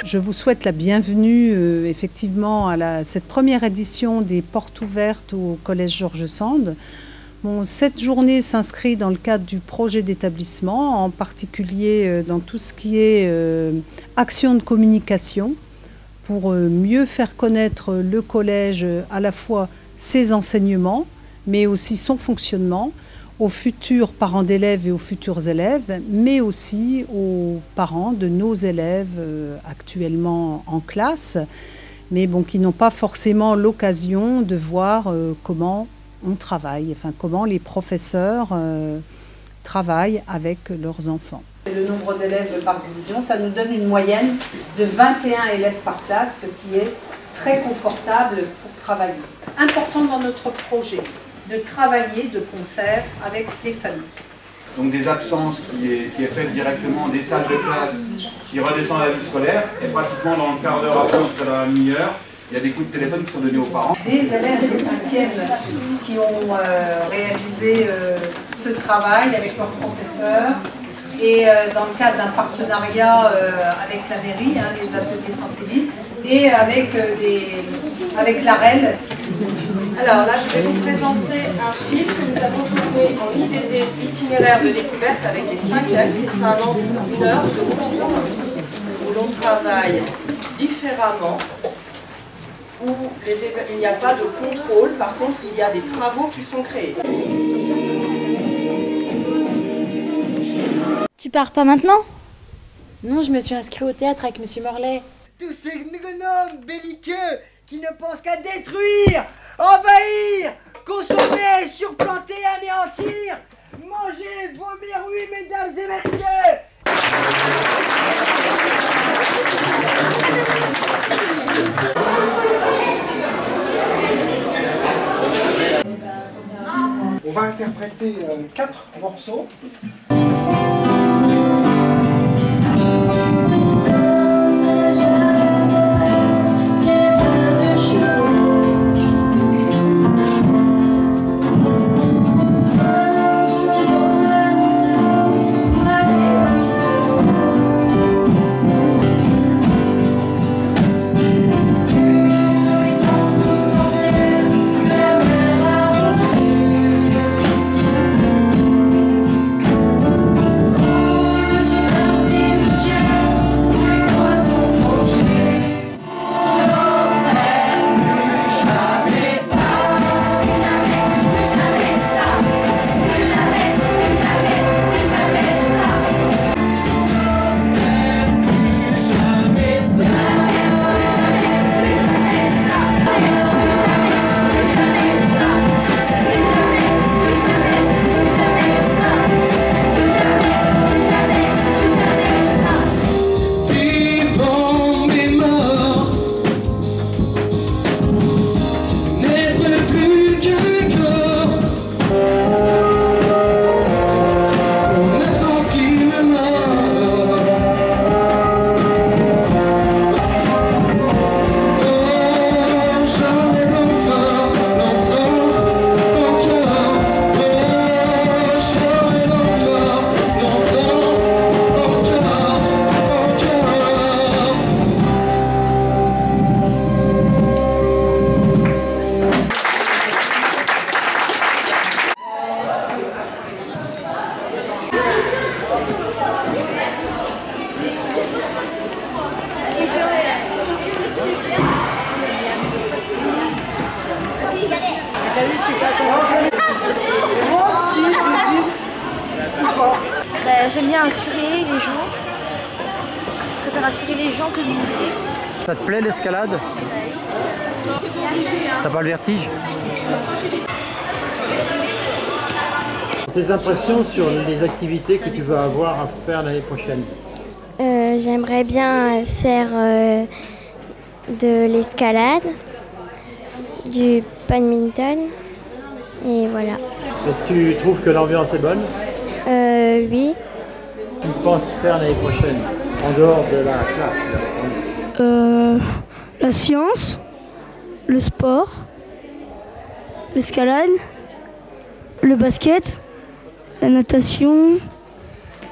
Je vous souhaite la bienvenue effectivement à cette première édition des Portes ouvertes au Collège George Sand. Cette journée s'inscrit dans le cadre du projet d'établissement, en particulier dans tout ce qui est action de communication, pour mieux faire connaître le collège, à la fois ses enseignements, mais aussi son fonctionnement, aux futurs parents d'élèves et aux futurs élèves, mais aussi aux parents de nos élèves actuellement en classe, mais qui n'ont pas forcément l'occasion de voir comment on travaille, enfin comment les professeurs travaillent avec leurs enfants. Le nombre d'élèves par division, ça nous donne une moyenne de 21 élèves par classe, ce qui est très confortable pour travailler. Important dans notre projet de travailler de concert avec les familles. Donc des absences qui est faite directement des salles de classe qui redescendent à la vie scolaire, et pratiquement dans le quart d'heure après ou dans la demi-heure, il y a des coups de téléphone qui sont donnés aux parents. Des élèves des 5e qui ont réalisé ce travail avec leurs professeurs et dans le cadre d'un partenariat avec la mairie, les ateliers santé-ville, et avec l'AREL. Alors là, je vais vous présenter un film que nous avons tourné en IDD, itinéraire de découverte avec les 5e. C'est un an d'une heure de cours où l'on travaille différemment, où il n'y a pas de contrôle, par contre il y a des travaux qui sont créés. Tu pars pas maintenant? Non, je me suis inscrite au théâtre avec Monsieur Morlaix. Tous ces gnomes belliqueux qui ne pensent qu'à détruire, envahir, consommer, surplanter, anéantir, manger, vomir, oui, mesdames et messieurs. On va interpréter 4 morceaux. J'aime bien assurer les gens. Je préfère assurer les gens que limiter. Ça te plaît l'escalade? T'as pas le vertige? Tes impressions sur les activités que tu vas avoir à faire l'année prochaine? J'aimerais bien faire de l'escalade, du badminton et voilà. Et tu trouves que l'ambiance est bonne? Oui. Tu penses faire l'année prochaine en dehors de la classe? La science, le sport, l'escalade, le basket, la natation,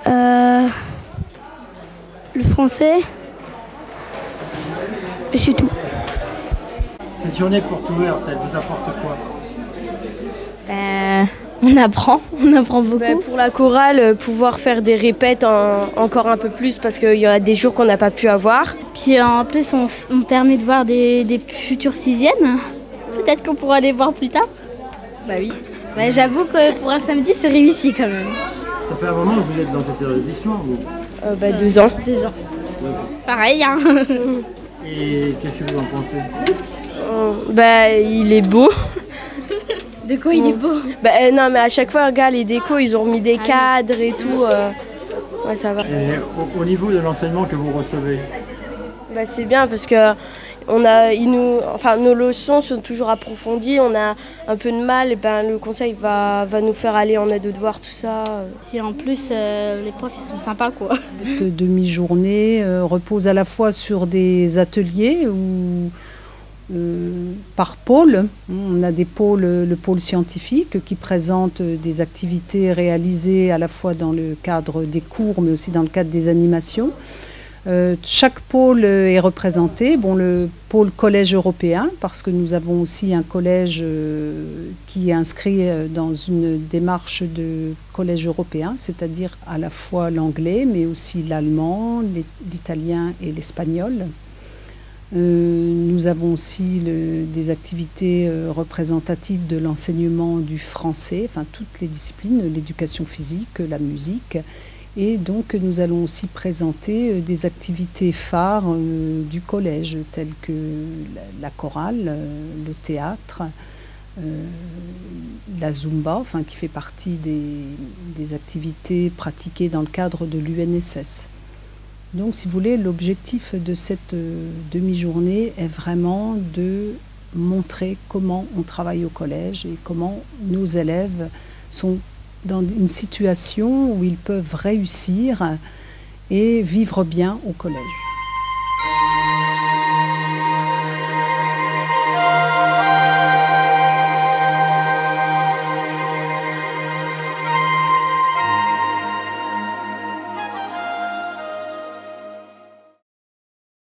le français, et c'est tout. Cette journée porte ouverte, elle vous apporte quoi? On apprend beaucoup. Pour la chorale, pouvoir faire des répètes encore un peu plus parce qu'il y a des jours qu'on n'a pas pu avoir. Puis en plus, on permet de voir des futurs sixièmes. Peut-être qu'on pourra les voir plus tard. Bah oui. Bah, j'avoue que pour un samedi, c'est réussi quand même. Ça fait un moment que vous êtes dans cet établissement, vous? 2 ans. 2 ans. Pareil, hein. Et qu'est-ce que vous en pensez? Il est beau. De quoi il est beau? Non, mais à chaque fois, regarde, les décos, ils ont remis des cadres et tout. Ouais, ça va. Et au niveau de l'enseignement que vous recevez? C'est bien parce que nos leçons sont toujours approfondies, on a un peu de mal, et le conseil va nous faire aller en aide aux devoirs, tout ça. Si en plus, les profs, ils sont sympas, quoi. Cette demi-journée repose à la fois sur des ateliers par pôle. On a des pôles, le pôle scientifique qui présente des activités réalisées à la fois dans le cadre des cours mais aussi dans le cadre des animations. Chaque pôle est représenté. Le pôle collège européen, parce que nous avons aussi un collège qui est inscrit dans une démarche de collège européen, c'est-à-dire à la fois l'anglais mais aussi l'allemand, l'italien et l'espagnol. Nous avons aussi des activités représentatives de l'enseignement du français, enfin toutes les disciplines, l'éducation physique, la musique. Et donc nous allons aussi présenter des activités phares du collège, telles que la chorale, le théâtre, la Zumba, qui fait partie des activités pratiquées dans le cadre de l'UNSS. Donc, si vous voulez, l'objectif de cette demi-journée est vraiment de montrer comment on travaille au collège et comment nos élèves sont dans une situation où ils peuvent réussir et vivre bien au collège.